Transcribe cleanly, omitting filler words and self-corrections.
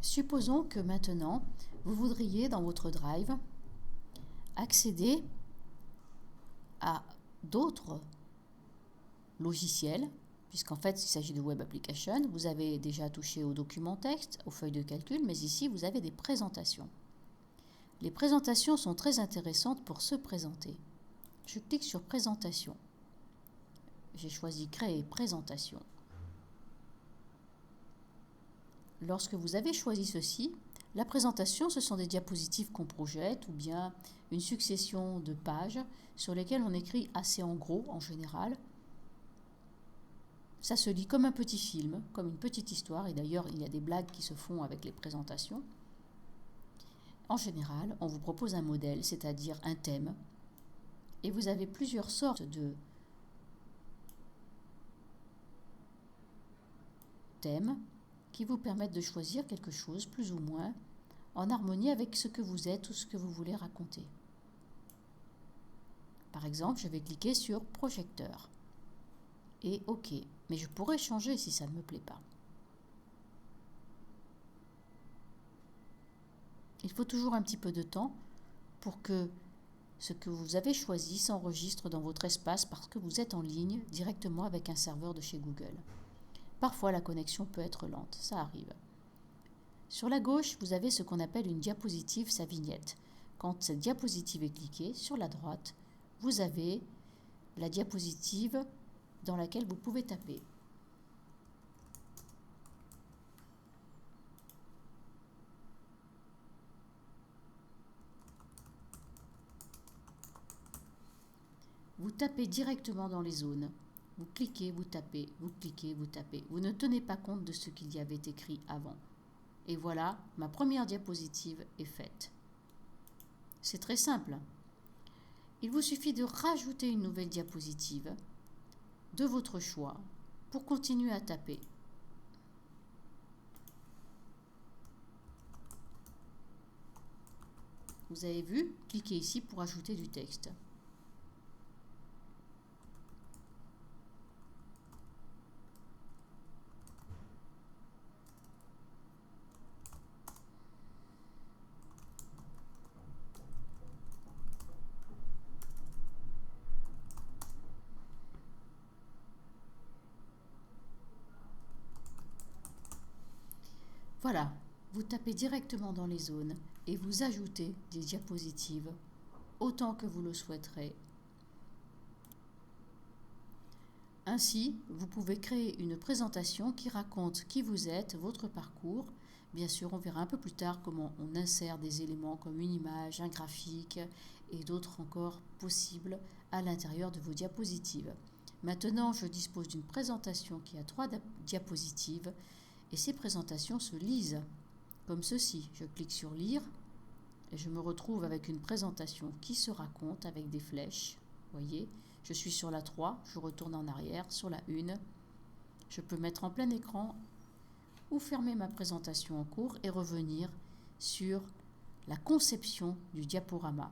Supposons que maintenant, vous voudriez dans votre Drive accéder à d'autres logiciels, puisqu'en fait il s'agit de web application. Vous avez déjà touché aux documents texte, aux feuilles de calcul, mais ici vous avez des présentations. Les présentations sont très intéressantes pour se présenter. Je clique sur présentation. J'ai choisi créer présentation. Lorsque vous avez choisi ceci, la présentation, ce sont des diapositives qu'on projette ou bien une succession de pages sur lesquelles on écrit assez en gros en général. Ça se lit comme un petit film, comme une petite histoire, et d'ailleurs il y a des blagues qui se font avec les présentations. En général, on vous propose un modèle, c'est-à-dire un thème, et vous avez plusieurs sortes de thèmes qui vous permettent de choisir quelque chose plus ou moins en harmonie avec ce que vous êtes ou ce que vous voulez raconter. Par exemple, je vais cliquer sur projecteur et OK, mais je pourrais changer si ça ne me plaît pas. Il faut toujours un petit peu de temps pour que ce que vous avez choisi s'enregistre dans votre espace parce que vous êtes en ligne directement avec un serveur de chez Google. Parfois, la connexion peut être lente, ça arrive. Sur la gauche, vous avez ce qu'on appelle une diapositive, sa vignette. Quand cette diapositive est cliquée, sur la droite, vous avez la diapositive dans laquelle vous pouvez taper. Vous tapez directement dans les zones. Vous cliquez, vous tapez, vous cliquez, vous tapez. Vous ne tenez pas compte de ce qu'il y avait écrit avant. Et voilà, ma première diapositive est faite. C'est très simple. Il vous suffit de rajouter une nouvelle diapositive de votre choix pour continuer à taper. Vous avez vu, cliquez ici pour ajouter du texte. Voilà, vous tapez directement dans les zones et vous ajoutez des diapositives autant que vous le souhaiterez. Ainsi, vous pouvez créer une présentation qui raconte qui vous êtes, votre parcours. Bien sûr, on verra un peu plus tard comment on insère des éléments comme une image, un graphique et d'autres encore possibles à l'intérieur de vos diapositives. Maintenant, je dispose d'une présentation qui a 3 diapositives et ces présentations se lisent comme ceci. Je clique sur lire et je me retrouve avec une présentation qui se raconte avec des flèches. Vous voyez, je suis sur la 3, je retourne en arrière sur la 1. Je peux mettre en plein écran ou fermer ma présentation en cours et revenir sur la conception du diaporama.